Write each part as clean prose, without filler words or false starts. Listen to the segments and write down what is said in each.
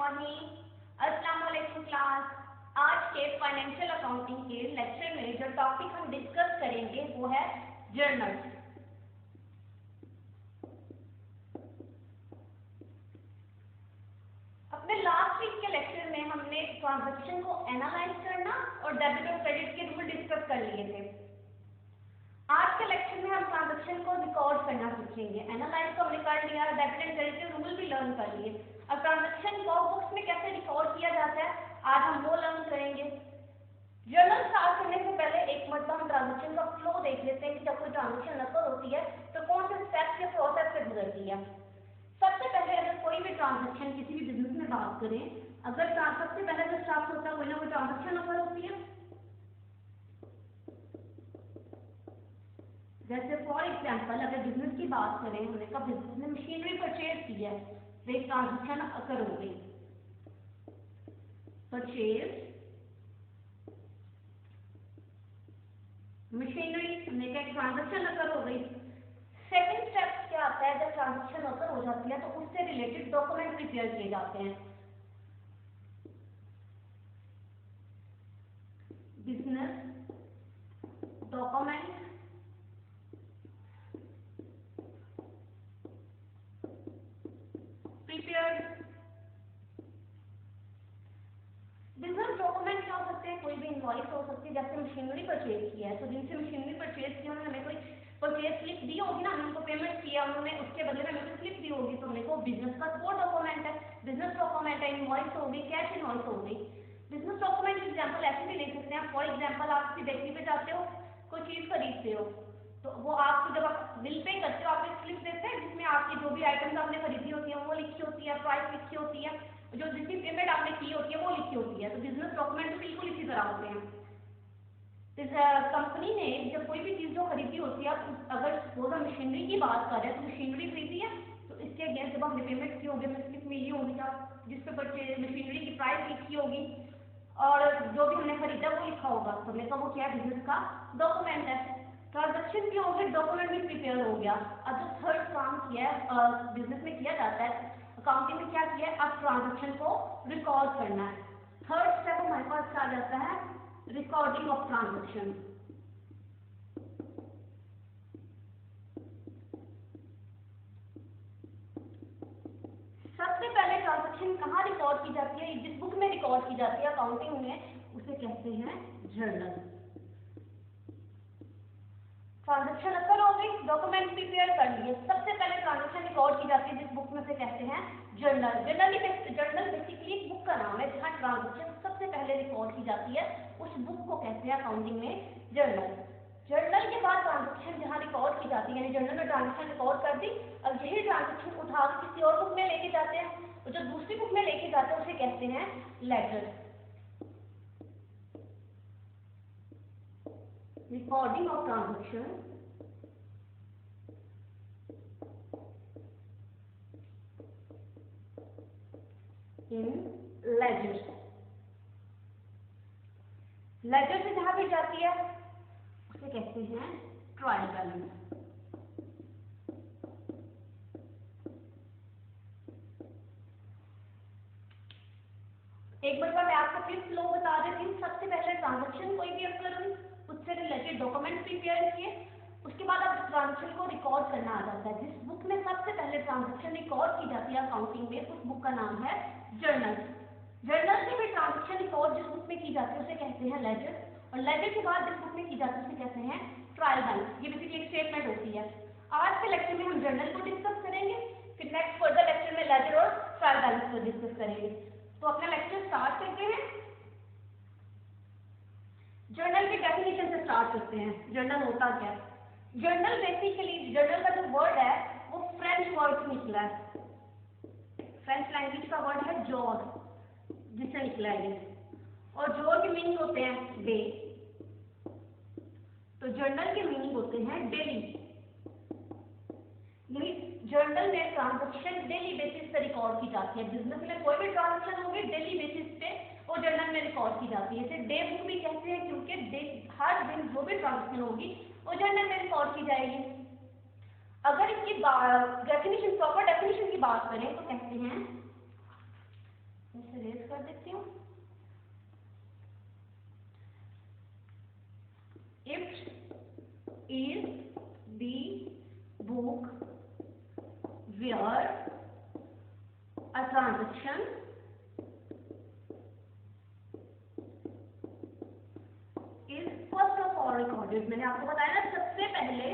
Morning. अस्सलाम वालेकुम class. आज के फाइनेंशियल अकाउंटिंग के लेक्चर में जो टॉपिक हम डिस्कस करेंगे वो है जर्नल। अपने लास्ट वीक के लेक्चर में हमने ट्रांजैक्शन को एनालाइज करना और डेबिट और क्रेडिट के रूल डिस्कस कर लिए थे। आज के लेक्चर में हम ट्रांजैक्शन को रिकॉर्ड करना सीखेंगे। एनालाइज को हमने कर लिया, डेबिट एंड क्रेडिट के रूल भी लर्न कर लिए। अब ट्रांजैक्शन को बुक्स में कैसे रिकॉर्ड किया जाता है आज हम वो लर्न करेंगे। जर्नल स्टार्ट करने से पहले एक मरतबा हम ट्रांजैक्शन का फ्लो देख लेते हैं कि जब कोई ट्रांजैक्शन नकल होती है तो कौन से स्टेप्स या प्रोसेस से गुजरती है। सबसे पहले अगर कोई भी ट्रांजैक्शन किसी भी बिजनेस में बात करें, अगर सबसे पहले जो स्टार्ट होता है कोई ना कोई ट्रांजैक्शन नकल होती है। जैसे फॉर एग्जाम्पल अगर बिजनेस की बात करें, हमने कहा बिजनेस ने मशीनरी परचेज की है तो एक ट्रांजैक्शन अकर हो गई, परचेज मशीनरी, हमने कहा ट्रांजैक्शन अकर हो गई। सेकंड स्टेप क्या आता है, जब ट्रांजैक्शन अकर हो जाती है तो उससे रिलेटेड डॉक्यूमेंट प्रिपेयर किए जाते हैं। Business document prepared. Business document क्या हो सकते हैं, कोई भी इनवॉइस हो सकती है। जैसे मशीनरी परचेज किया है तो जिनसे मशीनरी परचेज की उन्होंने हमें कोई परचेज स्लिप दी होगी ना, हमने उनको पेमेंट किया, उन्होंने उसके बदले में हमें कोई स्लिप दी होगी तो हमने को बिजनेस का वो डॉक्यूमेंट है। बिजनेस डॉक्यूमेंट है, इनवॉइस हो गई, कैश इनवॉइस हो गई। बिजनेस डॉक्यूमेंट की एग्जांपल ऐसे भी ले सकते हैं। फॉर एग्जांपल आप किसी बेकरी पे जाते हो, कोई चीज खरीदते हो तो वो आपको जब आप बिल पे करते हो आपको स्लिप देते हैं जिसमें आपकी जो भी आइटम्स आपने खरीदी होती है वो लिखी होती है, प्राइस लिखी होती है, जो जितनी पेमेंट आपने की होती है वो लिखी होती है। तो बिजनेस डॉक्यूमेंट भी बिल्कुल इसी तरह होते हैं। कंपनी ने जब कोई भी चीज जो खरीदी होती है, अगर सपोज हम मशीनरी की बात कर रहे हैं तो मशीनरी खरीदी है तो इसके अगेंस्ट जब हमने पेमेंट की होगी, हमें स्लिप मिली होगी जिसपे परचेज मशीनरी की प्राइस लिखी होगी और जो भी हमने खरीदा वो लिखा होगा तो हमने कहा वो क्या है, बिजनेस का डॉक्यूमेंट है। ट्रांजैक्शन भी हो गया, डॉक्यूमेंट भी प्रिपेयर हो गया। अब जो थर्ड काम किया है बिजनेस में किया जाता है, अकाउंटिंग में क्या किया है, अब ट्रांजैक्शन को रिकॉर्ड करना है। थर्ड स्टेप हमारे पास आ जाता है रिकॉर्डिंग ऑफ ट्रांजैक्शन। सबसे पहले ट्रांजैक्शन कहाँ रिकॉर्ड की जाती है, जिस बुक में रिकॉर्ड की जाती है अकाउंटिंग में, उसे कहते हैं जर्नल। ट्रांजैक्शन अकर हो गई, डॉक्यूमेंट प्रिपेयर कर लिए, सबसे पहले ट्रांजैक्शन रिकॉर्ड की जाती है जिस बुक में से कहते हैं जर्नल। जर्नल बेसिकली एक बुक का नाम है जहाँ ट्रांजैक्शन सबसे पहले रिकॉर्ड की जाती है, उस बुक को कहते हैं अकाउंटिंग में जर्नल। जर्नल के बाद ट्रांजैक्शन जहाँ रिकॉर्ड की जाती है, यानी जर्नल में ट्रांजैक्शन रिकॉर्ड कर दी, अब यही ट्रांजैक्शन उठा के किसी और बुक में लेके जाते हैं, और जो दूसरी बुक में लेके जाते हैं उसे कहते हैं ledger. Recording of transaction in ledger। Ledger से जहां भी जाती है उसे कहते हैं ट्रायल बैलेंस। एक बार मैं आपको फिर फ्लो बता देती हूँ। सबसे पहले ट्रांजैक्शन कोई भी अगर हुई, उससे रिलेटेड डॉक्यूमेंट प्रिपेयर किए, उसके बाद अब ट्रांजैक्शन को रिकॉर्ड करना आ जाता है। जिस बुक में सबसे पहले ट्रांजैक्शन रिकॉर्ड की जाती है अकाउंटिंग में, उस बुक का नाम है जर्नल। जर्नल से भी ट्रांजैक्शन रिकॉर्ड जिस बुक में की जाती है उसे कहते हैं लेजर, और लेजर के बाद जिस बुक में की जाती है उसे कहते हैं ट्रायल बैलेंस। ये बेसिकली एक स्टेटमेंट होती है। आज के लेक्चर में हम जर्नल को डिस्कस करेंगे, फिर नेक्स्ट फर्दर लेक्चर में लेजर और ट्रायल बैलेंस को डिस्कस करेंगे। तो अपना लेक्चर स्टार्ट करते हैं। जर्नल की डेफिनेशन से स्टार्ट करते हैं। जर्नल होता क्या है? जर्नल बेसिकली, जर्नल का जो वर्ड है वो फ्रेंच वर्ड से निकला है। फ्रेंच लैंग्वेज का वर्ड है जॉर, जिससे निकला है ये, और जॉर के मीनिंग होते हैं डे, तो जर्नल के मीनिंग होते हैं डेली। जर्नल में ट्रांजैक्शन डेली बेसिस पे रिकॉर्ड की जाती है। बिजनेस में कोई भी ट्रांजैक्शन होगी डेली बेसिस पे वो जर्नल में रिकॉर्ड की जाती है। इसे डे बुक भी कहते हैं क्योंकि हर दिन जो भी ट्रांजैक्शन होगी वो जर्नल में रिकॉर्ड की जाएगी। अगर इसकी डेफिनेशन, प्रॉपर डेफिनेशन की बात करें तो कहते हैं देती हूँ। It is the book where a transaction is first of all recorded. मैंने आपको बताया ना सबसे पहले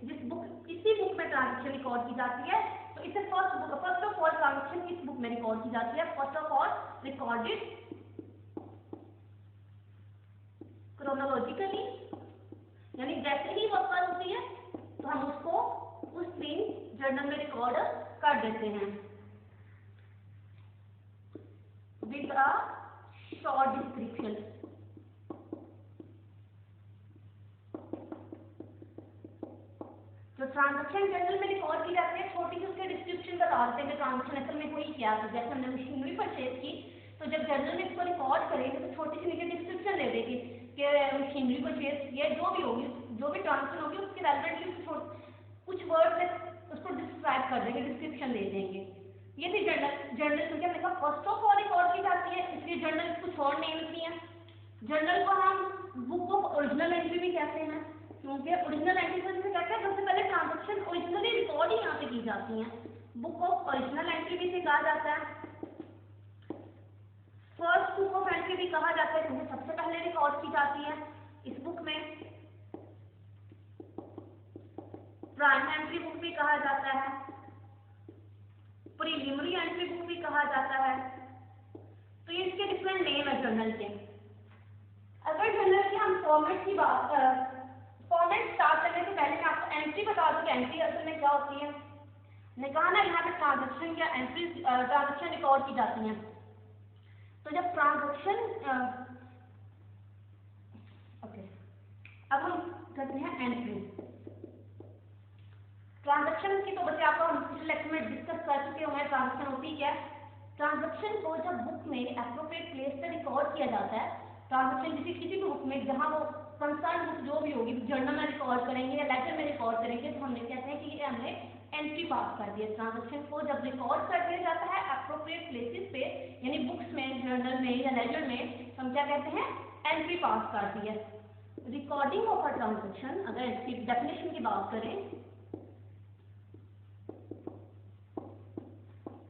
जिस बुक किसी बुक में ट्रांजेक्शन रिकॉर्ड की जाती है तो इसे फर्स्ट ऑफ ऑल ट्रांजेक्शन किस बुक में रिकॉर्ड की जाती है, first of all recorded chronologically, यानी जैसे ही वक्त होती है तो हम उसको उस दिन जर्नल में रिकॉर्ड कर देते हैं विद अ शॉर्ट डिस्क्रिप्शन। जो ट्रांजेक्शन जर्नल में रिकॉर्ड की जाती है छोटी सी उसके डिस्क्रिप्शन बता देते हैं कि ट्रांजेक्शन असल में हुई क्या है। जैसे हमने मशीनरी परचेज की तो जब जर्नल में इसको रिकॉर्ड करेंगे तो छोटी सी नीचे डिस्क्रिप्शन दे देगी कि मशीनरी परचेज या जो भी होगी, जो भी ट्रांजेक्शन होगी उसके रेलेवेंटली कुछ वर्ड से उसको डिस्क्राइब कर देंगे, डिस्क्रिप्शन दे देंगे। ये थी जर्नल क्योंकि हमने कहा फर्स्ट ऑफ ऑल रिकॉर्ड की जाती है इसलिए जर्नल कुछ और नेम भी है। जर्नल को हम बुक ऑफ ओरिजिनल एंट्री भी कहते हैं क्योंकि ओरिजिनल एंट्री को जिसे कहते हैं सबसे पहले ट्रांजेक्शन ओरिजिनली रिकॉर्ड ही यहाँ पे की जाती हैं। बुक ऑफ ओरिजिनल एंट्री भी इसे कहा जाता है, फर्स्ट बुक ऑफ एंट्री भी कहा जाता है क्योंकि सबसे पहले रिकॉर्ड की जाती है इस बुक में। प्राइम एंट्री बुक भी कहा जाता है, प्रीलिमिनरी एंट्री बुक भी कहा जाता है। तो ये इसके डिफरेंट नेम है जर्नल के। अगर जर्नल के हम फॉर्मेट की बात फॉर्मेट स्टार्ट करने से पहले मैं आपको एंट्री बता दूं कि एंट्री असल में क्या होती है। मैंने कहा ना यहाँ पे ट्रांजेक्शन या एंट्री ट्रांजेक्शन रिकॉर्ड की जाती हैं। तो जब ट्रांजेक्शन ओके अब हम करते हैं एंट्री। ट्रांजेक्शन की तो बच्चे आपको हम पिछले लेक्चर में डिस्कस कर चुके होंगे ट्रांजेक्शन होती क्या है। ट्रांजेक्शन को जब बुक में एप्रोप्रिएट प्लेस पे रिकॉर्ड किया जाता है, ट्रांजेक्शन किसी भी बुक में जहाँ वो कंसर्न बुक जो भी होगी जर्नल में रिकॉर्ड करेंगे या लेटर में रिकॉर्ड करेंगे तो हमने कहते हैं कि ये हमने एंट्री पास कर दी है। ट्रांजेक्शन को जब रिकॉर्ड कर दिया जाता है एप्रोप्रिएट प्लेसेस पे यानी बुक्स में, जर्नल में या लेटर में, हम क्या कहते हैं एंट्री पास कर दी है। रिकॉर्डिंग ऑफ अ ट्रांजेक्शन, अगर इसकी डेफिनेशन की बात करें,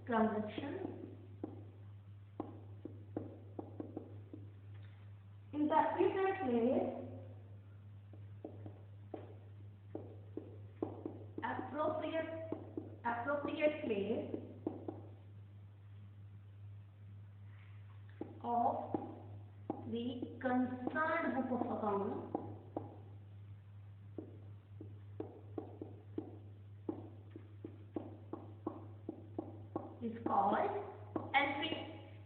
transaction in the appropriate place place of the concerned book of account is called entry।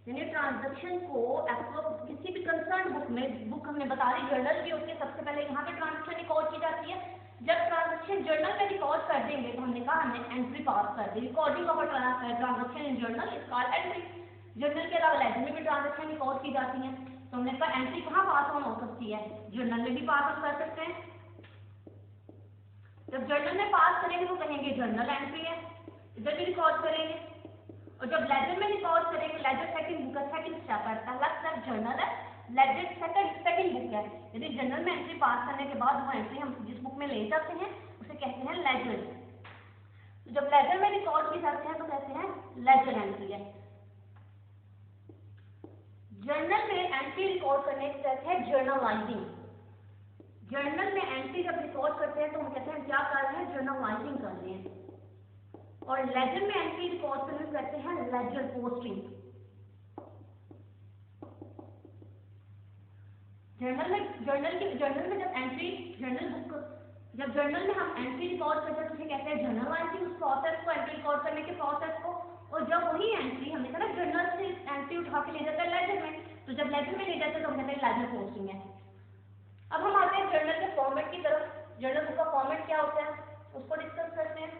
यानी ट्रांजेक्शन को किसी भी कंसर्न बुक में, बुक हमने बता दी जर्नल भी होती है, सबसे पहले यहाँ पे ट्रांजेक्शन रिकॉर्ड की जाती है। जब ट्रांजेक्शन जर्नल में रिकॉर्ड कर देंगे तो हमने कहा हमने एंट्री पास कर दी। Recording of transaction in journal is called entry. Journal के अलावा लेटर में भी ट्रांजेक्शन रिकॉर्ड की जाती है तो हमने कहा एंट्री कहाँ पास ऑन हो सकती है, जर्नल में भी पास ऑन कर सकते हैं। जब जर्नल में पास करेंगे तो कहेंगे जर्नल एंट्री है, इधर भी रिकॉर्ड करेंगे। और जब लेजर में रिकॉर्ड करेंगे, लेजर सेकंड बुक है, सेकंड स्टेप है, पहला स्टेप जर्नल है, लेजर सेकंड बुक है। यदि जर्नल में एंट्री पास करने के बाद वो एंट्री हम जिस बुक में ले जाते हैं उसे कहते हैं लेजर। तो जब लेजर में रिकॉर्ड की जाते हैं तो कहते हैं लेजर एंट्री है। जर्नल में एंट्री रिकॉर्ड करने से कहते हैं जर्नलाइजिंग। जर्नल में एंट्री जब रिकॉर्ड करते हैं तो हम कहते हैं क्या कर रहे हैं, जर्नलाइजिंग कर रहे हैं। और लेजर में एंट्री रिकॉर्ड करने कहते हैं लेजर पोस्टिंग। जर्नल में जब एंट्री जब जर्नल में हम एंट्री रिकॉर्ड करते हैं तो उसे कहते हैं जर्नलाइजिंग, उस प्रोसेस को, एंट्री रिकॉर्ड करने के प्रोसेस को। और जब वही एंट्री हमने कहा ना जर्नल से एंट्री उठा के ले जाते हैं लेजर में, तो जब लेजर में ले जाते हैं तो हम कहते हैं लेजर पोस्टिंग है। अब हम आते हैं जर्नल के फॉर्मेट की तरफ। जर्नल बुक का फॉर्मेट क्या होता है उसको डिस्कस करते हैं।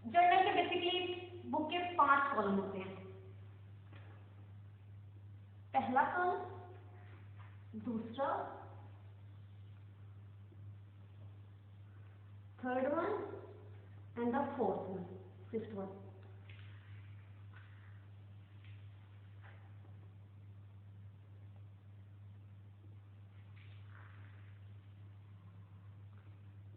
जर्नल के बेसिकली बुक के 5 कॉलम होते हैं। पहला कॉलम, दूसरा, third one and the fourth one, fifth one.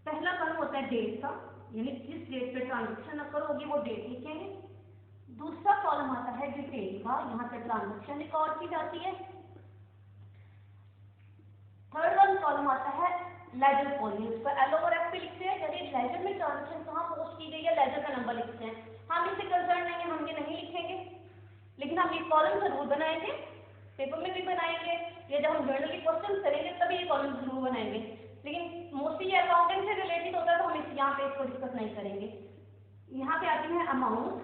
पहला कॉलम होता है डेट का, यानी जिस डेट पे ट्रांजेक्शन अकर होगी वो डेट लिखेंगे। दूसरा कॉलम आता है डिटेल का, यहाँ पे ट्रांजेक्शन रिकॉर्ड की जाती है। थर्ड वन कॉलम आता है लेजर कॉलम, इस पर एल ओवर एफ पे लिखते हैं, यानी लेजर में ट्रांजेक्शन कहाँ पोस्ट की गई है, लेजर का नंबर लिखते हैं। हम इससे कंसर्न नहीं है, हम ये नहीं लिखेंगे, लेकिन हम ये कॉलम जरूर बनाएंगे, पेपर में भी बनाएंगे, या जब हम जर्नल की क्वेश्चन करेंगे तभी ये कॉलम जरूर बनाएंगे। लेकिन मोस्टली ये अकाउंटिंग से रिलेटेड होता है तो हम इस यहाँ पे इसको डिस्कस नहीं करेंगे। यहाँ पे आती है अमाउंट।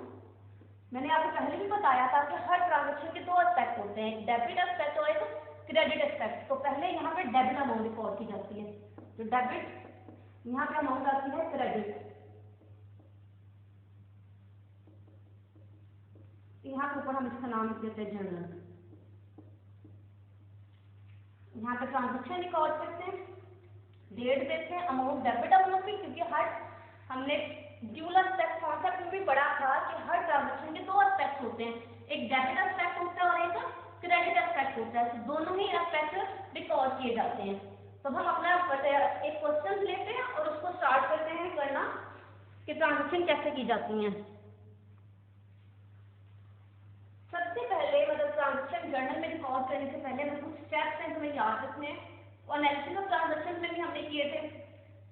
मैंने आपको पहले भी बताया था कि हर ट्रांजेक्शन के दो एस्पेक्ट होते हैं, एक डेबिट एस्पेक्ट और एक क्रेडिट एस्पेक्ट। तो पहले यहाँ पे डेबिट अमाउंट रिकॉर्ड की जाती है, तो डेबिट, यहाँ पे अमाउंट आती है क्रेडिट। यहाँ के ऊपर हम इसका नाम लिख देते हैं जर्नल। यहाँ पे ट्रांजेक्शन रिकॉर्ड करते हैं, डेट देते हैं, अमाउंट डेबिट अमाउंट भी, क्योंकि हर हमने ड्यूल एस्पेक्ट कॉन्सेप्ट में भी पढ़ा था कि हर ट्रांजेक्शन के दो एस्पेक्ट होते हैं, एक डेबिट एस्पेक्ट होता है और एक क्रेडिट एस्पेक्ट होता है। तो दोनों ही एस्पेक्ट रिकॉर्ड किए जाते हैं। तो हम अपना एक क्वेश्चन लेते हैं और उसको स्टार्ट करते हैं करना कि ट्रांजेक्शन कैसे की जाती हैं। सबसे पहले मतलब ट्रांजेक्शन जर्नल में रिकॉर्ड करने से पहले मैं कुछ स्टेप्स हैं हमें याद रखने हैं, और एनालिसिस ऑफ ट्रांजेक्शन में भी हमने किए थे।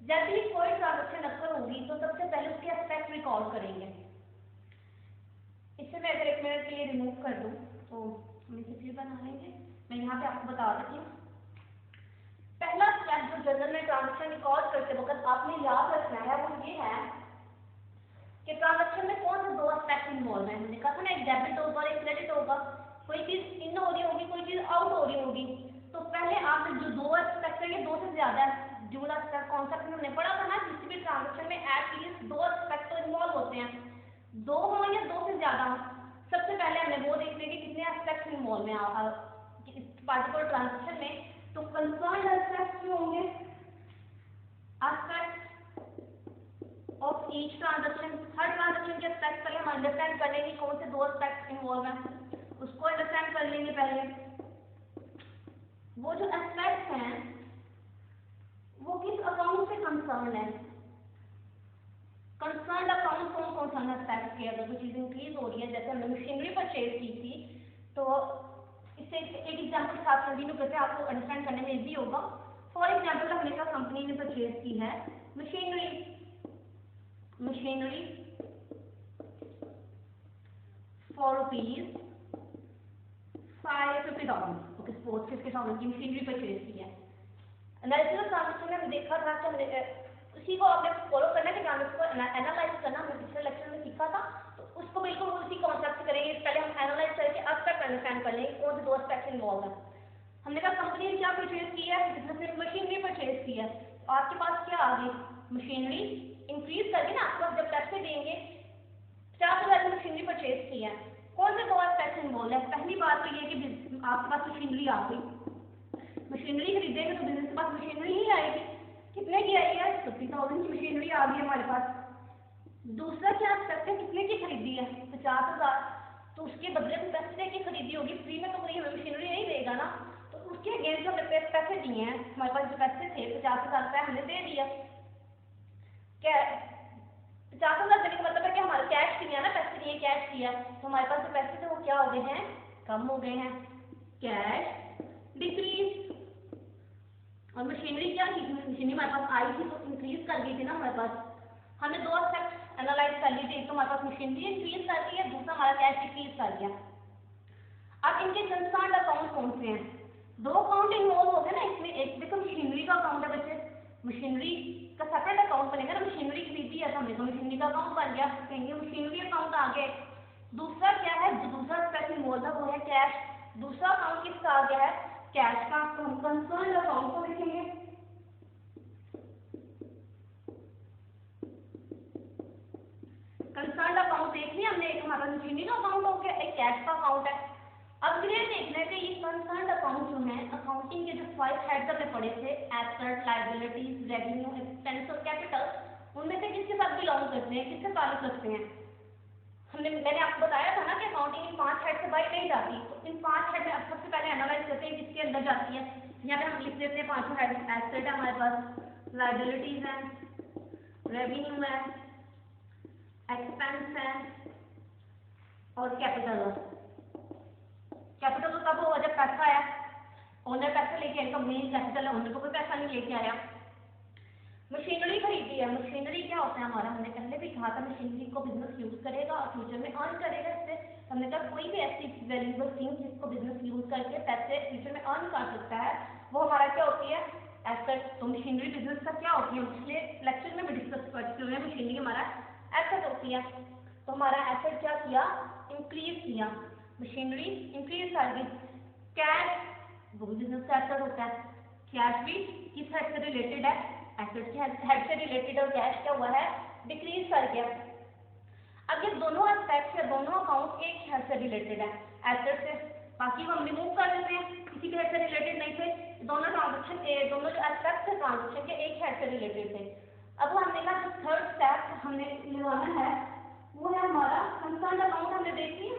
जब भी कोई ट्रांजेक्शन अक्सर होगी तो सबसे पहले उसके एस्पेक्ट रिकॉर्ड करेंगे। इससे मैं अगर 1 मिनट के लिए रिमूव कर दूं तो हम इसे फिर बना लेंगे। मैं यहाँ पे आपको बता देती हूँ। पहला स्टेप जो जर्नल में ट्रांजेक्शन रिकॉर्ड करते वक्त आपने याद रखना है वो ये है कि ट्रांजेक्शन में कौन से दो एस्पेक्ट इन्वॉल्व है। हमने कहा था ना, एक डेबिट होगा एक क्रेडिट होगा। कोई चीज इन हो रही होगी, कोई चीज आउट हो रही होगी। तो पहले आपने जो दो एस्पेक्ट है, दो से ज्यादा ड्यूल एस्पेक्ट कॉन्सेप्ट में हमने पढ़ा था ना, किसी भी ट्रांजेक्शन में एटलीस्ट दो एस्पेक्ट तो इन्वॉल्व होते हैं, दो हो या दो से ज्यादा हो। सबसे पहले हमने वो देखते हैं कि कितने एस्पेक्ट इन्वॉल्व हैं इस पार्टिकुलर ट्रांजेक्शन में। तो कंसर्न एस्पेक्ट जो होंगे, aspect of each transaction, her transaction के एस्पेक्ट पहले हम अंडरस्टैंड कर लेंगे कौन से दो एस्पेक्ट इन्वॉल्व हैं, उसको अंडरस्टैंड कर लेंगे पहले। वो जो एस्पेक्ट हैं वो किस अकाउंट से कंसर्न है, कंसर्न अकाउंट कौन कौन सा एस्पेक्ट के। अगर कोई चीज इंक्रीज हो रही है, जैसे हमने मशीनरी परचेज की थी, तो इससे एक एग्जांपल के साथ कंटिन्यू करते हैं, आपको अंडरस्टैंड करने में इजी होगा। फॉर एग्जांपल हमने कहा कंपनी ने परचेज की है मशीनरी फॉर ₹550,000। ओके, सपोज 50,000 की मशीनरी परचेज की है। एनालिसिस ट्रांजेक्शन में हमने देखा था कि हमने उसी को आपने फॉलो करना है कि ट्रांजेक्शन को एनालाइज करना, हमने पिछले लेक्चर में सीखा था। तो उसको बिल्कुल उसी कॉन्सेप्ट से करेंगे। पहले हम एनालाइज करके एस्पेक्ट अंडरस्टैंड कर लेंगे कौन से दो एस्पेक्ट इन्वॉल्व है। हमने कहा कंपनी ने क्या परचेज की है, बिजनेस ने मशीनरी परचेज की है। तो आपके पास क्या आ गई, मशीनरी इंक्रीज करके ना आपको जब पैसे देंगे 50,000 की मशीनरी परचेज की है। कौन से दो एस्पेक्ट इन्वॉल्व है। पहली बात तो ये कि आपके पास मशीनरी आ गई, मशीनरी खरीदेंगे तो बिजनेस के पास मशीनरी ही आएगी। कितने की आई है, 50,000 की मशीनरी आ गई हमारे पास। दूसरा क्या एस्पेक्ट है, कितने की खरीदी है, 50,000। तो उसके बदले में पैसे दे के खरीदी होगी, फ्री में तो कोई हमें मशीनरी नहीं देगा ना। तो उसके अगेंस्ट हमने पैसे दिए हैं, हमारे पास जो पैसे थे 50,000 रुपये हमने दे दिया। क्या 50,000 देने का मतलब है कि हमारे कैश दिया ना, पैसे दिए कैश दिया, तो हमारे पास जो पैसे थे वो क्या हो गए हैं, कम हो गए हैं, कैश डिक्रीज। और मशीनरी क्या की, मशीनरी हमारे पास आई थी तो इंक्रीज कर गई थी ना हमारे पास। हमने दो एस्पेक्ट एनालाइज कर लिए थे, एक तो हमारे पास मशीनरी इंक्रीज कर रही है, दूसरा हमारा कैश डिक्रीज कर गया। अब इनके कंसर्न अकाउंट कौन से हैं, दो अकाउंट इन्वॉल्व हो गए ना इसमें। एक देखो मशीनरी का अकाउंट है बच्चे, मशीनरी का सेपरेट अकाउंट बनेगा ना, मशीनरी खरीदी है हमने तो मशीनरी का अकाउंट बन गया, कहेंगे मशीनरी अकाउंट आ गया। दूसरा क्या है, जो दूसरा एस्पेक्ट इन्वॉल्व है वो है कैश। दूसरा अकाउंट किसका आ गया है, कैश का। तो हम कंसर्न अकाउंट को लिखेंगे। कंसर्न अकाउंट देख लिया हमने, एक हमारा मशीनरी का अकाउंट हो गया, एक कैश का अकाउंट है। अब ये देखना है कि ये कंसर्न अकाउंट जो है, अकाउंटिंग के जो 5 हेड्स हमने पढ़े थे, एसेट, लायबिलिटीज, रेवेन्यू, एक्सपेंस और कैपिटल, उनमें से किसके साथ बिलोंग करते हैं, किससे ताल्लुक रखते हैं। मैंने आपको बताया था ना कि अकाउंटिंग इन 5 हेड से बाहर नहीं जाती, तो इन 5 हेड में अब सबसे पहले एनालाइज करते हैं किसके अंदर जाती है। यहाँ पे हम लिख देते हैं 5 हेड। एसेट है हमारे पास, लायबिलिटीज है, रेवेन्यू है, एक्सपेंस है और कैपिटल है। कैपिटल तो तब होगा जब पैसा आया, ओनर पैसा लेके आया, कंपनी कैपिटल है, ओनर को कोई पैसा नहीं लेके आया। मशीनरी खरीदी है, मशीनरी क्या होता है हमारा, हमने पहले भी कहा था मशीनरी को बिजनेस यूज करेगा और फ्यूचर में अर्न करेगा इससे। हमने कहा कोई भी ऐसी वैल्यूएबल थिंग जिसको बिजनेस यूज करके पैसे फ्यूचर में अर्न कर सकता है वो हमारा क्या होती है, एसेट। तो मशीनरी बिजनेस का क्या होती है, पिछले लेक्चर में भी डिस्कस कर चुके हैं। मशीनरी हमारा एसेट होती है। तो हमारा एसेट क्या किया, इंक्रीज किया, मशीनरी इंक्रीज कर दी। कैश वो भी बिजनेस का एसेट होता है, कैश भी किस हेड से रिलेटेड है, एसेट के हेड से रिलेटेड, और कैश क्या हुआ है, डिक्रीज कर गया। अब ये दोनों एस्पेक्ट या दोनों अकाउंट एक हेड से रिलेटेड है, एसेट से, बाकी हम रिमूव कर देते हैं, किसी के हेड से रिलेटेड नहीं थे, दोनों ट्रांजेक्शन दोनों जो एस्पेक्ट थे ट्रांजेक्शन के एक हेड से रिलेटेड थे। अब हमने कहा जो थर्ड स्टेप हमने लगाना है वो है हमारा कंसर्न अकाउंट। हमने देख लिया,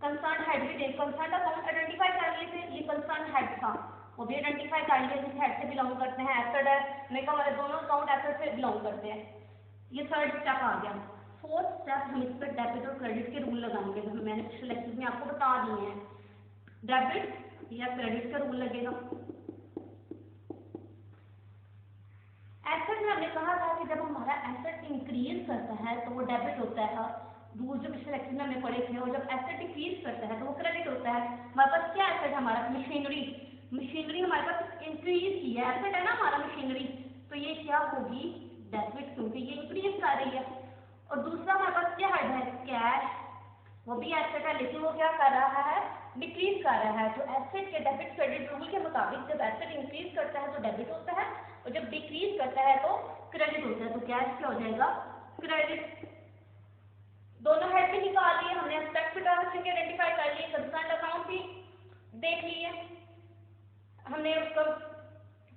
कंसर्न हेड भी देख, कंसर्न अकाउंट आइडेंटिफाई कर लिए थे, ये कंसर्न हेड था, वो भी आइडेंटिफाई कर लिया जिस हेड से बिलोंग करते हैं, एसेट है, मैं कहा हमारे दोनों अकाउंट एसेट से बिलोंग करते हैं। ये थर्ड स्टेप आ गया। फोर्थ स्टेप हम इस पर डेबिट और क्रेडिट के रूल लगाएंगे, जो मैंने पिछले लेक्चर में आपको बता दिए हैं। डेबिट या क्रेडिट का रूल लगेगा। एसेट में हमने कहा था कि जब हमारा एसेट इंक्रीज करता है तो वो डेबिट होता है, रूल जो पिछले लेक्चर में हमने पढ़े थे। और जब एसेट डिक्रीज करता है तो वो क्रेडिट होता है। हमारे पास क्या एसेट है, हमारा मशीनरी, मशीनरी हमारे पास इंक्रीज की है, एसेट है ना हमारा मशीनरी, तो ये क्या होगी, डेबिट, क्योंकि ये इंक्रीज कर रही है। और दूसरा हमारे पास क्या हेड है, कैश, वो भी एसेट है लेकिन वो क्या कर रहा है, डिक्रीज कर रहा है। तो एसेट के डेबिट क्रेडिट रूल के मुताबिक जब एसेट इंक्रीज करता है तो डेबिट होता है और जब डिक्रीज करता है तो क्रेडिट होता है। तो कैश क्या हो जाएगा, क्रेडिट। दोनों हेड भी निकाल लिए हमने, एस्पेक्ट भी ट्रांजेक्शन के आइडेंटिफाई कर लिए, कंसर्न अकाउंट भी देख लिए हमने, उसका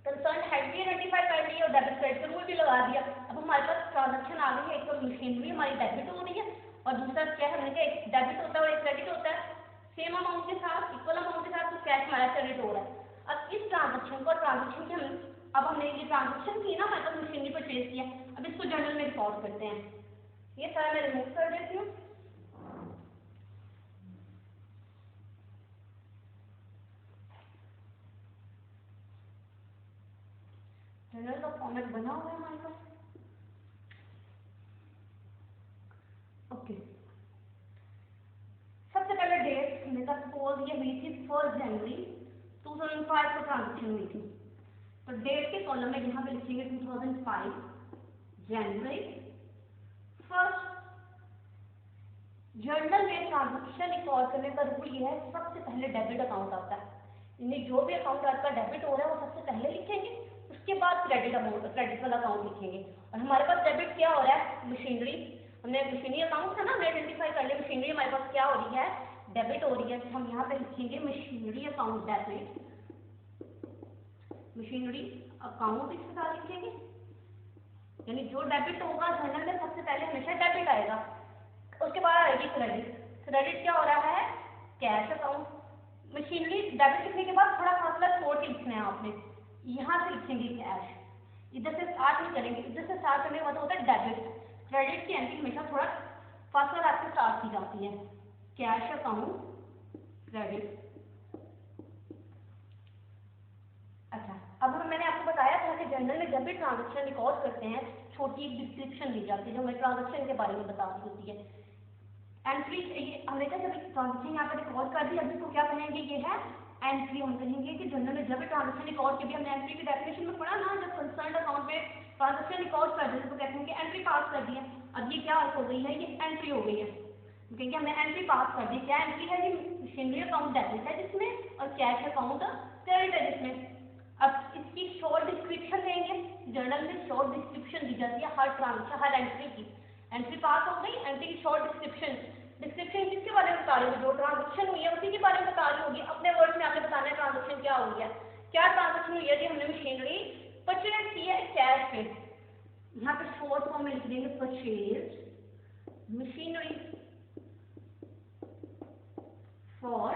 कंसर्न हेड भी आइडेंटिफाई कर लिया और डेबिट क्रेडिट का रूल भी लगा दिया। अब हमारे पास ट्रांजेक्शन आ गई है, एक तो मशीनरी हमारी डेबिट हो रही है और दूसरा क्या है, हमने कहा एक डेबिट होता है और एक क्रेडिट होता है, सेम अमाउंट के साथ, इक्वल अमाउंट के साथ, तो कैश हमारा क्रेडिट हो रहा है। अब इस ट्रांजेक्शन को, ट्रांजेक्शन के अब हमने ये ट्रांजेक्शन की ना, हमारे पास मशीनरी परचेज किया, अब इसको जर्नल में रिकॉर्ड करते हैं। ये सारा मैं रिमूव कर देती हूँ। जर्नल का फॉर्मेट बना हुआ है हमारे पास, ओके। सबसे पहले डेट हमने कहा सपोज ये हुई थी 1 जनवरी 2005 को ट्रांजेक्शन हुई थी, तो डेट के कॉलम में यहाँ पे लिखेंगे 2005 जनवरी 1। जर्नल में ट्रांजेक्शन रिकॉर्ड करने का रूल ये है, सबसे पहले डेबिट अकाउंट आता है, यानी जो भी अकाउंट आपका डेबिट हो रहा है वो सबसे पहले लिखेंगे, उसके बाद क्रेडिट अमाउंट, क्रेडिट वाला अकाउंट लिखेंगे। और हमारे पास डेबिट क्या हो रहा है, मशीनरी, हमने मशीनरी अकाउंट था ना, हमने आइडेंटिफाई कर लिया मशीनरी हमारे पास क्या हो रही है, डेबिट हो रही है, तो हम यहाँ पे लिखेंगे machinery account debit, machinery account इसके साथ लिखेंगे, यानी जो डेबिट होगा जर्नल में सबसे पहले हमेशा डेबिट आएगा, उसके बाद आएगी क्रेडिट। क्रेडिट क्या हो रहा है, कैश अकाउंट। मशीनरी डेबिट लिखने के बाद थोड़ा फासला छोड़ के लिखना है आपने, यहाँ से लिखेंगे कैश, इधर से स्टार्ट नहीं करेंगे, इधर से स्टार्ट करने के बाद होता है डेबिट। क्रेडिट की एंट्री हमेशा थोड़ा फासला रख के स्टार्ट की जाती है, कैश अकाउंट क्रेडिट। अच्छा, अब मैंने आपको बताया था कि जर्नल में जब भी ट्रांजेक्शन रिकॉर्ड करते हैं छोटी एक डिस्क्रिप्शन दी जाती है जो हमें ट्रांजेक्शन के बारे में बता रही होती है। एंट्री, ये हमने कहा जब ट्रांजेक्शन यहाँ पे रिकॉर्ड कर दी, अब इसको क्या कहेंगे, ये है एंट्री। हम कहेंगे कि जर्नल में जब भी ट्रांजेक्शन रिकॉर्ड की, हमने एंट्री की डेफिनेशन में पढ़ा ना, जब कंसर्न अकाउंट में ट्रांजेक्शन रिकॉर्ड कर देते तो कहते हैं कि एंट्री पास कर दिया। अब ये क्या हो गई है, ये एंट्री हो गई है, क्योंकि हमने एंट्री पास कर दी। क्या एंट्री है, ये मशीनरी अकाउंट डेबिट है जिसमें, और कैश अकाउंट क्रेडिट है जिसमें। अब इसकी शॉर्ट डिस्क्रिप्शन देंगे, जर्नल में शॉर्ट डिस्क्रिप्शन दी जाती है हर ट्रांजेक्शन, हर एंट्री की। एंट्री पास हो गई, एंट्री की शॉर्ट डिस्क्रिप्शन, डिस्क्रिप्शन किसके बारे में बता रही होगी, जो ट्रांजेक्शन हुई है उसी के बारे में बता रही होगी, अपने वर्ड में आपने बताना है ट्रांजेक्शन क्या हो गया, क्या ट्रांजेक्शन हुई है जी, हमने मशीनरी परचेज की है कैश पे, यहाँ पे शॉर्ट फॉर्म में लिख देंगे परचेज मशीनरी फॉर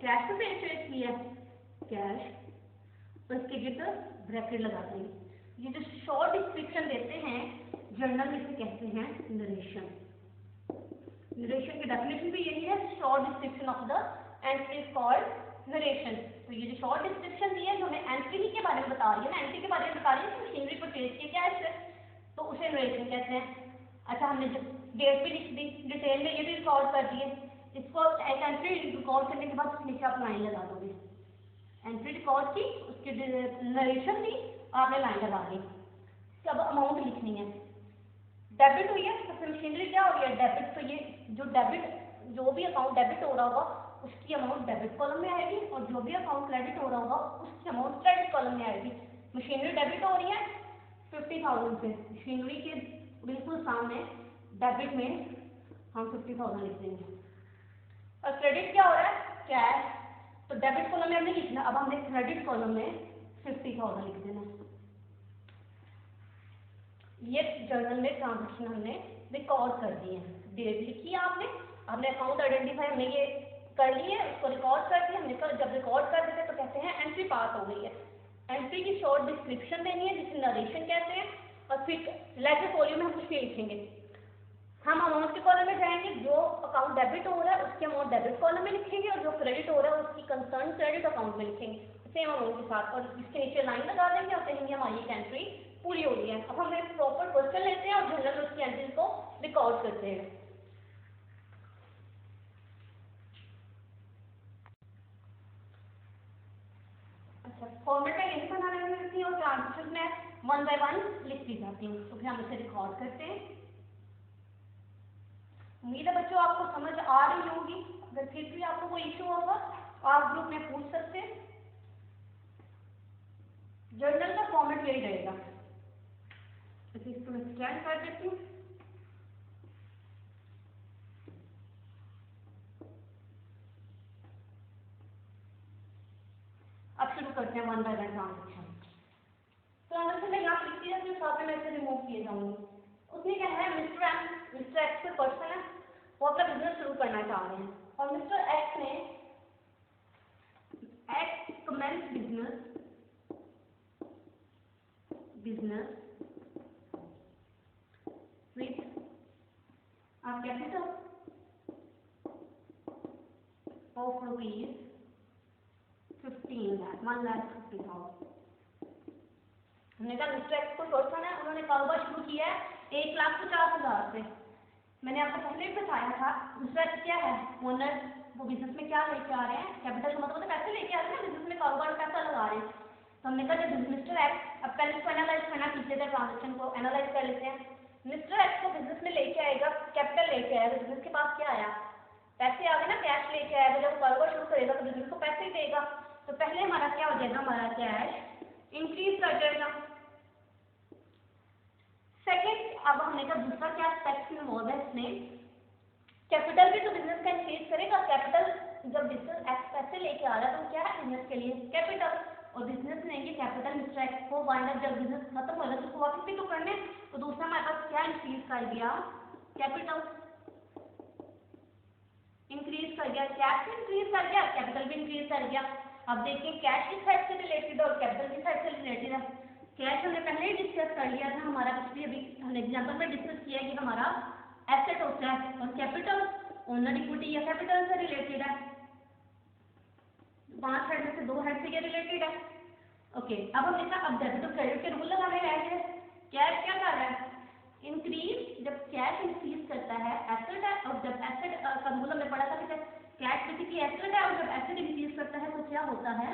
कैश पे परचेज किया कैश, और इसके गिर ब्रैकेट लगा देंगे। ये जो शॉर्ट डिस्क्रिप्शन देते हैं जर्नल में इसे कहते हैं नरेशन। नरेशन की डेफिनेशन भी यही है, short description of the entry is called narration. तो ये जो शॉर्ट डिस्क्रिप्शन दी है जो हमें एंट्री ही के बारे में बता रही है ना, एंट्री के बारे में बता रही है कि मशीनरी परचेज की क्या है, तो उसे नरेशन कहते हैं। अच्छा, हमने डेट भी लिख दी, डिटेल में ये भी रिकॉर्ड कर दिए। इसको एक एंट्री रिकॉर्ड करने के बाद नीचे आप लाइन लगा दोगे, एंट्री रिकॉर्ड की, उसके नरेशन दी, आपने लाइन लगा दी। सब अमाउंट लिखनी है। डेबिट हुई है तो फिर मशीनरी क्या हो गया, डेबिट। तो ये जो डेबिट, जो भी अकाउंट डेबिट हो रहा होगा उसकी अमाउंट डेबिट कॉलम में आएगी, और जो भी अकाउंट क्रेडिट हो रहा होगा उसकी अमाउंट क्रेडिट कॉलम में आएगी। मशीनरी डेबिट हो रही है 50,000 से, मशीनरी के बिल्कुल सामने डेबिट में हम 50,000 लिख देंगे, और क्रेडिट क्या हो रहा है, कैश। तो डेबिट कॉलम में हमने लिखना, अब हमने क्रेडिट कॉलम में 50,000 लिख देना। ये जर्नल में ट्रांजेक्शन हमने रिकॉर्ड कर दिए हैं। डेट लिखी है आपने अकाउंट आइडेंटिफाई हमने ये कर लिए, उसको रिकॉर्ड कर दिया हमने। जब रिकॉर्ड कर देते तो कहते हैं एंट्री पास हो गई है। एंट्री की शॉर्ट डिस्क्रिप्शन देनी है जिसे नरेशन कहते हैं, और फिर लेजर फॉलियो में हम कुछ नहीं लिखेंगे। हम अमाउंट के कॉलम में जाएंगे, जो अकाउंट डेबिट हो रहा है उसके अमाउंट डेबिट कॉलम में लिखेंगे, और जो क्रेडिट हो रहा है उसकी कंसर्न क्रेडिट अकाउंट में लिखेंगे सेम अमाउंट के साथ, और इसके नीचे लाइन लगा देंगे और कहेंगे हमारी एक एंट्री पूरी हो गई है। अब हम एक प्रॉपर क्वेश्चन लेते हैं और जनरल में उसकी एंट्री को रिकॉर्ड करते हैं। अच्छा, फॉर्मेट में यही बनाने में लिखती हूँ और ट्रांजेक्शन में 1 बाय 1 लिखती जाती हूँ। तो फिर हम इसे रिकॉर्ड करते हैं। उम्मीद है बच्चों आपको समझ आ रही होगी। अगर फिर भी आपको कोई इशू होगा तो आप ग्रुप में पूछ सकते हैं। जर्नल का फॉर्मेट यही रहेगा। इसको मैं स्कैन कर देती हूँ। अब शुरू करते हैं 1 बाय 1 ट्रांजेक्शन। ट्रांजेक्शन में यहाँ लिखती जाती है, साथ में इसे रिमूव किए जाऊंगी। उसने क्या है, मिस्टर एक्स कोई पर्सन है, वो अपना बिजनेस शुरू करना चाह रहे हैं, और मिस्टर एक्स ने X commence business with capital of rupees 15 lakh, 1,50,000। हमने कहा मिस्टर एक्स को पर्सन है, उन्होंने कारोबार शुरू किया है 1,50,000 से। मैंने आपको पहले भी बताया था मिस्टर एक्स क्या है, ओनर। वो बिजनेस में क्या लेके आ रहे हैं, कैपिटल का मतलब पैसे लेके आ रहे हैं, बिजनेस में कारोबार में पैसा लगा रहे हैं। तो हमने कहा जब मिस्टर एक्स, अब पहले इसको एनालाइज करना सीखते थे, ट्रांजेक्शन को एनालाइज कर लेते हैं। मिस्टर एक्स को बिजनेस में लेके आएगा, कैपिटल लेके आएगा, बिजनेस के पास क्या आया, पैसे आ गए ना, कैश लेके आएगा। जब कारोबार शुरू करेगा तो बिजनेस को पैसे ही देगा। तो पहले हमारा क्या हो जाएगा, हमारा कैश इंक्रीज कर जाएगा। सेकेंड, अब हमने कहा दूसरा क्या एस्पेक्ट इन्वॉल्व है इसमें, कैपिटल भी तो बिजनेस का इंक्रीज करेगा। कैपिटल जब बिजनेस एक्स पैसे लेके आ रहा है तो क्या है, बिजनेस के लिए कैपिटल, और बिजनेस लेंगे कैपिटल मिस्टर एक्स को, वाइंड अप जब बिजनेस खत्म हो जाए तो उसको वापस भी तो करने। तो दूसरा हमारे पास क्या इंक्रीज कर गया, कैपिटल इंक्रीज कर गया, कैश भी इंक्रीज कर गया, कैपिटल भी इंक्रीज कर गया। अब देखिए कैश किस साइड से रिलेटेड है और कैपिटल किस साइड से रिलेटेड है। कैश हमने पहले ही डिस्कस कर लिया था, हमारा पिछले अभी हमने एग्जाम्पल में डिस्कस किया कि हमारा एसेट होता है, और कैपिटल ओनर इक्विटी या कैपिटल से रिलेटेड है। 5 हेड में से 2 हेड से क्या रिलेटेड है। ओके, अब हमने कहा अब डेबिट और क्रेडिट के रूल लगाने रह गए। कैश क्या कर रहा है, इंक्रीज। जब कैश इंक्रीज करता है एसेट है, और जब एसेट का रूल हमने पढ़ा था कि कैश बेसिकली एसेट है, और जब एसेट इंक्रीज करता है तो क्या होता है,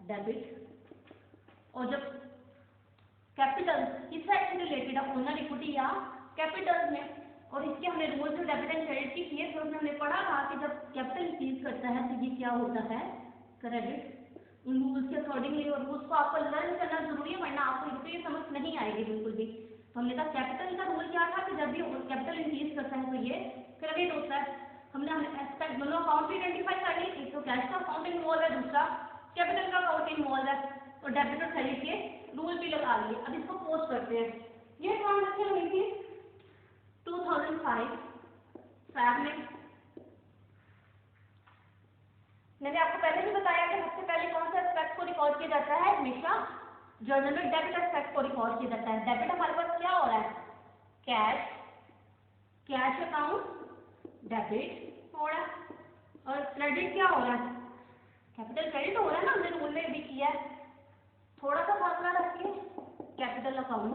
डेबिट। और जब कैपिटल किस साइड से रिलेटेड है, ओनर इक्विटी या कैपिटल में। और इसके हमने रूल्स और डेबिट एंड क्रेडिट की किए, तो उसमें हमने पढ़ा था कि जब कैपिटल इंक्रीज करता है तो ये क्या होता है, क्रेडिट। उन रूल्स के अकॉर्डिंगली, और रूल्स को आपको लर्न करना जरूरी है, वरना आपको ये समझ नहीं आएगी बिल्कुल भी। तो हमने कहा कैपिटल का रूल क्या था कि जब भी कैपिटल इंक्रीज करता है तो ये क्रेडिट होता है। हमने एस्पेक्ट दोनों अकाउंट भी आइडेंटिफाई कर ली, एक तो कैश का अकाउंट इन्वॉल्व है, दूसरा कैपिटल का अकाउंट इन्वॉल्व है, और डेबिट और क्रेडिट के रूल भी लगा लिए। अब इसको पोस्ट करते हैं। ये ट्रांजेक्शन हुई थी 2005 में। मैंने आपको पहले भी बताया कि सबसे पहले कौन सा एस्पेक्ट को रिकॉर्ड किया जाता है, हमेशा जर्नल में डेबिट एस्पेक्ट को रिकॉर्ड किया जाता है। डेबिट हमारे पास क्या हो रहा है, कैश, कैश अकाउंट डेबिट हो रहा है, और क्रेडिट क्या हो रहा है, कैपिटल क्रेडिट हो रहा है ना, हमने रूल में भी किया है। थोड़ा सा फासला रखिए, कैपिटल अकाउंट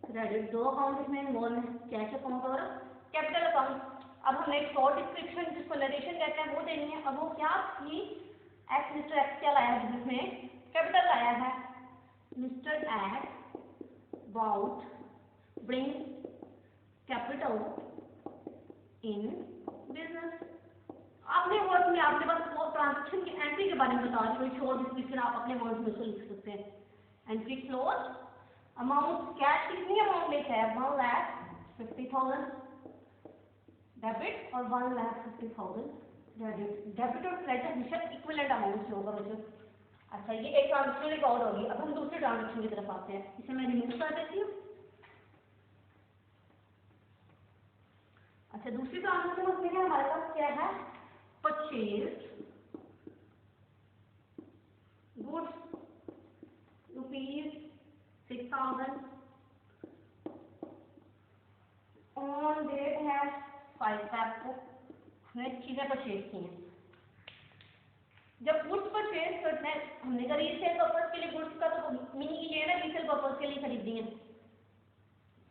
क्रेडिट, दो अकाउंट इसमें इन्वॉल्व है, कैश अकाउंट और कैपिटल अकाउंट। अब हमने एक शॉर्ट डिस्क्रिप्शन जिसको नरेशन कहते हैं वो देनी है। अब वो क्या कि एक्स, मिस्टर एक्स क्या लाया है, जिसमें कैपिटल लाया है, mister X without bring capital in business. आपने वर्ड में आपके पास वो ट्रांजेक्शन की एंट्री के बारे में बता रही हूँ, शॉर्ट डिस्क्रिप्शन आप अपने वर्ड में से लिख सकते हैं। एंट्री क्लोज, अमाउंट कैश कितनी अमाउंट लेता है, 1,50,000 डेबिट और 1,50,000 क्रेडिट। डेबिट और क्रेडिट हमेशा इक्विवेलेंट अमाउंट से होगा बच्चों। अच्छा, ये एक ट्रांजेक्शन रिकॉर्ड होगी। अब हम दूसरे ट्रांजेक्शन की तरफ आते हैं, इसे मैं रिमूव कर देती हूँ। अच्छा, दूसरी ट्रांजेक्शन उसमें हमारे पास क्या है, परचेज गुड्स ₹6,000 ऑन डेट है 5 Feb को हमने चीजें परचेज की हैं। जब गुड्स परचेज करते हैं हमने तो रीसेल पर्पज के लिए गुड्स का तो मीनिंग ये है ना, रीसेल पर्पज के लिए खरीदनी है।